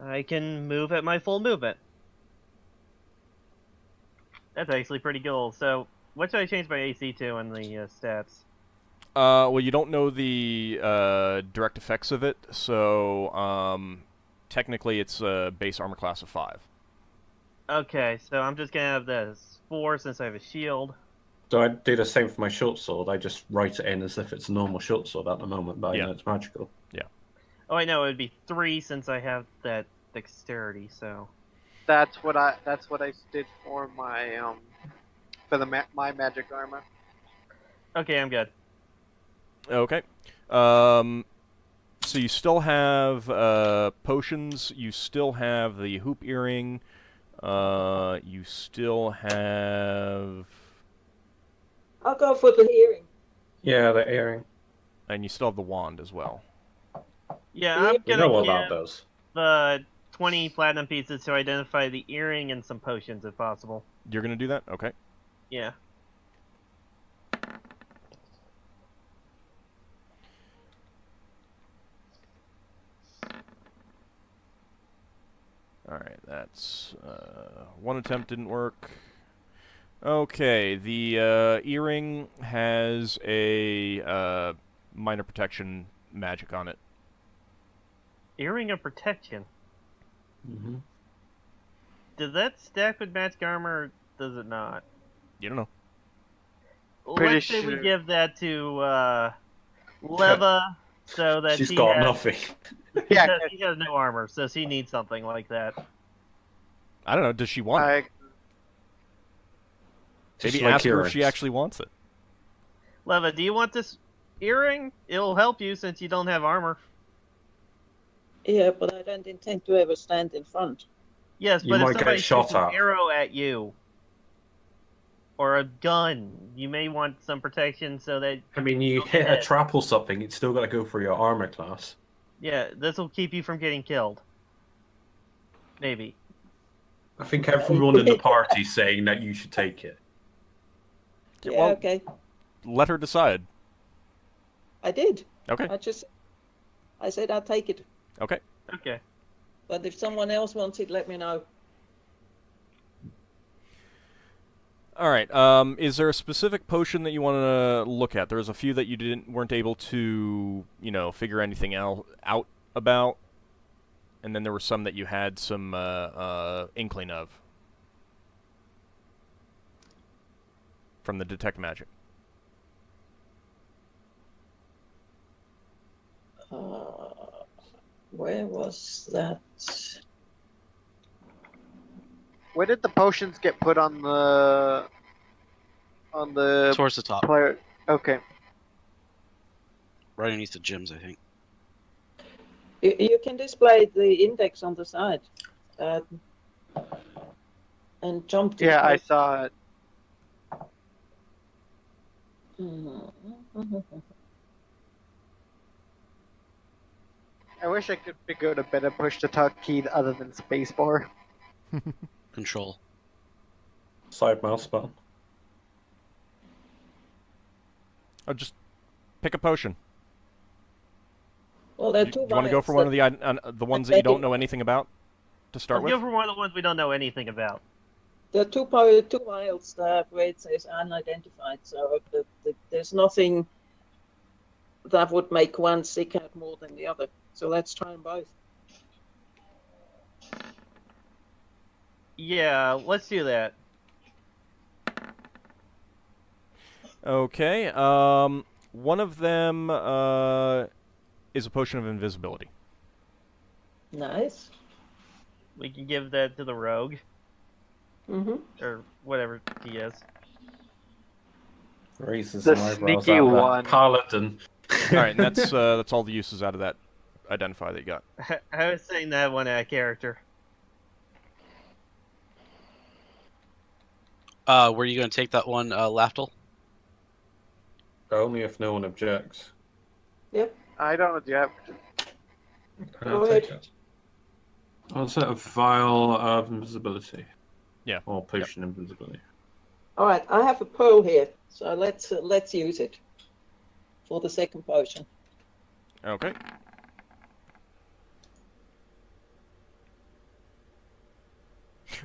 I can move at my full movement. That's actually pretty cool. So what should I change my AC to in the stats? Well, you don't know the direct effects of it, so technically it's a base armor class of 5. Okay, so I'm just gonna have this 4 since I have a shield. So I do the same for my short sword. I just write it in as if it's a normal short sword at the moment, but I Yeah. know it's magical. Oh, I know it would be 3 since I have that dexterity. So That's what I did for my my magic armor. okay, I'm good. Okay. So you still have potions. You still have the hoop earring. You still have... I'll go for the hearing. Yeah, the earring. And you still have the wand as well. Yeah, You I'm You know gonna what give that does. the 20 platinum pieces to identify the earring and some potions, if possible. You're gonna do that? Okay. Yeah. Alright, that's... one attempt didn't work. Okay, the earring has a minor protection magic on it. Earring of protection. Mm-hmm. Does that stack with magic armor, or does it not? You don't know. Pretty Let's say we sure. give that to Leva, so that She's she got has, nothing. Yeah, because she has no armor, so she needs something like that. I don't know, does she want it? I Just Maybe like ask her if she earrings. actually wants it. Leva, do you want this earring? It'll help you since you don't have armor. Yeah, but I don't intend to ever stand in front. Yes, You but might if get somebody shot shoots an at. arrow at you, or a gun, you may want some protection so that, I mean, you hit a trap or something, it's still got to go for your armor class. yeah, this will keep you from getting killed. Maybe. I think everyone in the party is saying that you should take it. Yeah, well, okay. let her decide. I did. Okay, I said I'd take it. okay. Okay. But if someone else wants it, let me know. Alright, is there a specific potion that you want to look at? There was a few that you weren't able to, figure anything out about. And then there were some that you had some inkling of. From the detect magic. Where was that? Where did the potions get put on the Towards the top, player? Okay. right underneath the gems, I think. You can display the index on the side. And jump to Yeah, I the saw it. I wish I could figure out a better push to talk key other than spacebar. Control. Side mouse button. Oh, just pick a potion. Well, there are Do two you want to go for one of the ones that you don't know anything about to start I'll with? go for one of the ones we don't know anything about. There are two vials where it says unidentified, so there's nothing that would make one stick out more than the other. So let's try them both. Yeah, let's do that. Okay, one of them is a potion of invisibility. Nice. We can give that to the rogue, Mm-hmm. or whatever he is. Raises The some eyebrows sneaky at that one. paladin. Alright, and that's all the uses out of that identify that you got. I was saying that one character. Were you going to take that one, Lafdul? Only if no one objects. Yep. I don't object. Go I'll take ahead. it. I'll set a vial of invisibility. Yeah. Or potion invisibility. All right. I have a pearl here, so let's use it for the second potion. Okay.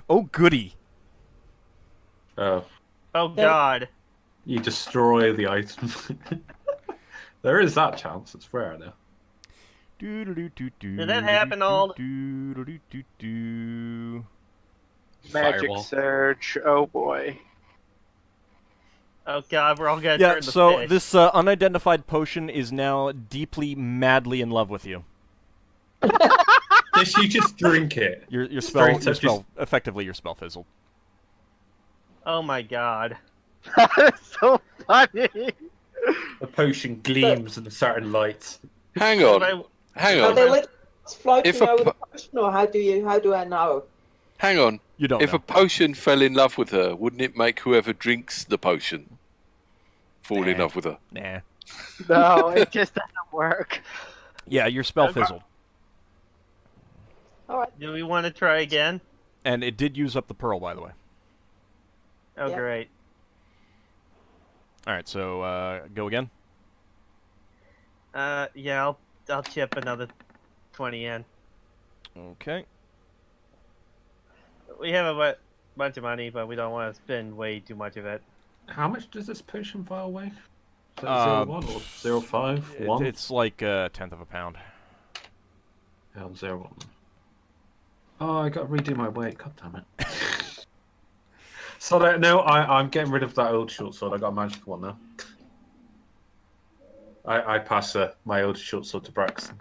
Oh, goody. Oh, Oh God. you destroy the item. There is that chance. It's rare though. Did that happen, Ald? Do. Magic Fireball. Surge. Oh boy. Oh God, we're all gonna Yeah, turn the so fish. this unidentified potion is now deeply, madly in love with you. Does she just drink it? Your Straight spell, up just- effectively your spell fizzled. Oh my God. That's so funny. The potion gleams in a certain light. Hang But on, hang Are on, they floating If a over the potion, or how do I know? hang on. You don't If know. a potion fell in love with her, wouldn't it make whoever drinks the potion fall in Nah. love with her? Nah. No, it just doesn't work. Yeah, your spell Okay. fizzled. All right. Do we want to try again? And it did use up the pearl, by the way. Oh, Yep. great. All right, so go again. Yeah, I'll chip another 20 in. Okay. We have a bunch of money, but we don't want to spend way too much of it. How much does this potion vial weigh? Is that Uh, 0.1 or 0.5? 1? It's like a tenth of a pound. Yeah, 0.1. Oh, I got to redo my weight. God damn it. So that, no, I'm getting rid of that old short sword. I got a magic one now. I pass my old short sword to Braxon.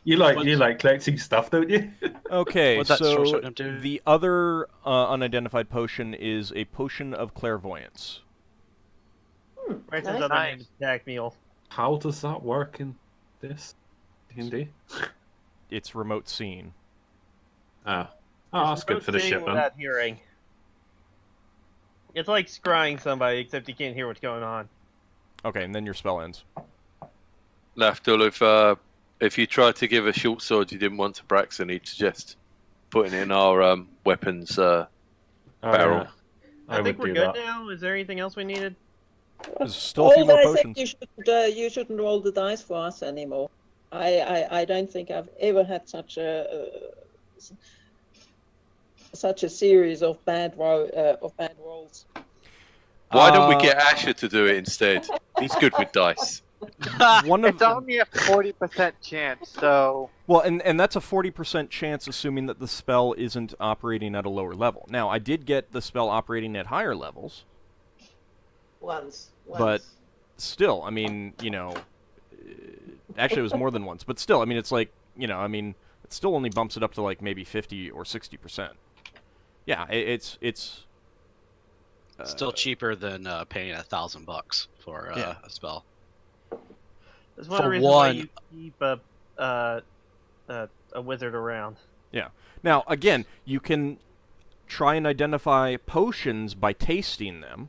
You like collecting stuff, don't you? Okay, What's that short so sword gonna do? the other unidentified potion is a potion of clairvoyance. Braxon's Nice. other name is Jack Mule. How does that work in this D&D? It's remote seeing. Oh, that's good for the Seeing ship, then. without hearing. It's like scrying somebody, except you can't hear what's going on. Okay, and then your spell ends. Lafdul, if you tried to give a short sword you didn't want to Braxon, he'd suggest putting it in our weapons barrel. Yeah. I think we're do good that. now. Is there anything else we needed? There's still a few more I potions. think you shouldn't roll the dice for us anymore. I don't think I've ever had such a series of bad rolls. Why don't we get Asher to do it instead? He's good with dice. One of It's only a 40% chance, so Well, and that's a 40% chance, assuming that the spell isn't operating at a lower level. Now, I did get the spell operating at higher levels, Once. but still, I mean, actually it was more than once, but still, I mean, it's like, it still only bumps it up to like maybe 50 or 60%. Yeah, it's Still cheaper than paying $1,000 for a spell. That's one of For the reasons why one- you keep a wizard around. Yeah. Now, again, you can try and identify potions by tasting them,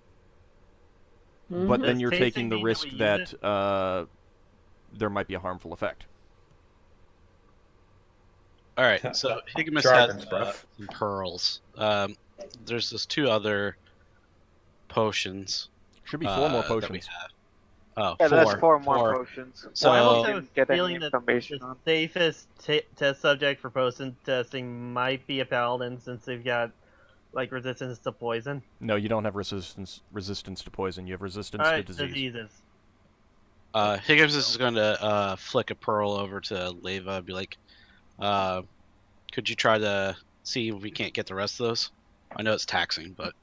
but then Does you're tasting taking the mean that risk we use that it? there might be a harmful effect. All right, so Higgimus Dragon's has breath. some pearls. There's just 2 other potions. Should be 4 more that we potions. have. Oh, yeah, four. that's 4 more potions. So- I One also we have a didn't get any feeling that information the on. safest test subject for potion testing might be a paladin, since they've got like resistance to poison. No, you don't have resistance to poison. You have resistance All to right, disease. diseases. Higgimus is going to flick a pearl over to Leva and be like, could you try to see if we can't get the rest of those? I know it's taxing, but...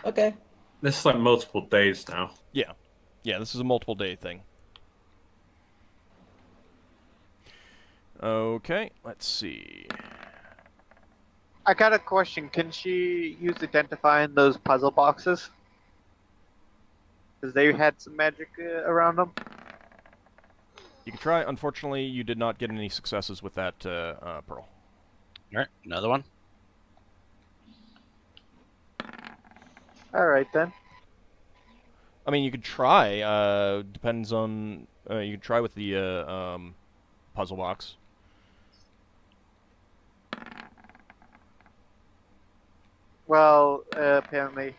Okay. This is like multiple days now. Yeah, this is a multiple day thing. Okay, let's see. I got a question. Can she use identifying those puzzle boxes? Because they had some magic around them. You can try. Unfortunately, you did not get any successes with that pearl. Alright, another one. Alright then. I mean, you could try. Depends on. You could try with the puzzle box. Well, apparently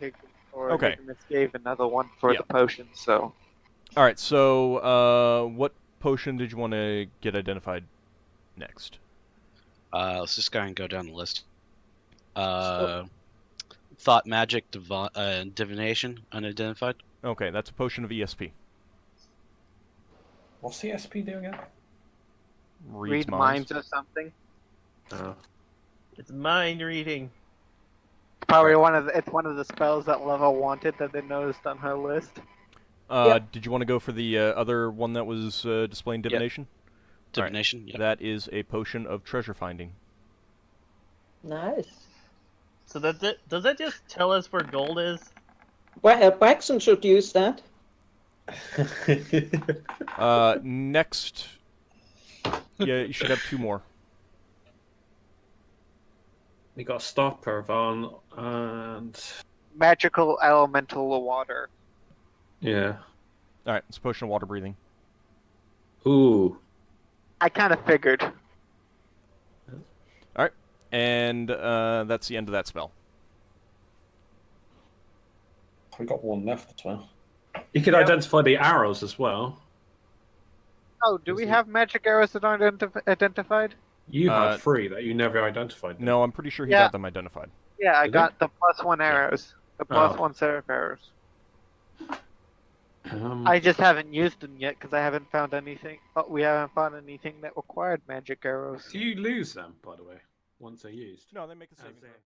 Okay. Higgimus gave another one for Yeah. the potion, so... All right. So, what potion did you want to get identified next? Let's just go ahead and go down the list. Thought magic, divination, unidentified. Okay, that's a potion of ESP. What's the SP doing again? Reads Read minds. minds or something. It's mind reading. Probably it's one of the spells that Leva wanted that they noticed on her list. Did you want to go for the other one that was displaying divination? Divination, yeah. That is a potion of treasure finding. Nice. So that's it. Does that just tell us where gold is? Braxon should use that. Next. Yeah, you should have 2 more. We got Stopper on and Magical elemental water. yeah. All right, it's a potion of water breathing. Ooh. I kind of figured. And that's the end of that spell. I got one left as well. You could identify the arrows as well. Oh, do we have magic arrows that aren't identified? You had 3 that you never identified. No, I'm pretty sure he Yeah. got them identified. Yeah, I Did got the +1 arrows. The +1 seraph arrows. I just haven't used them yet because I haven't found anything. But we haven't found anything that required magic arrows. Do you lose them, by the way, once they're used? No, they make a saving throw.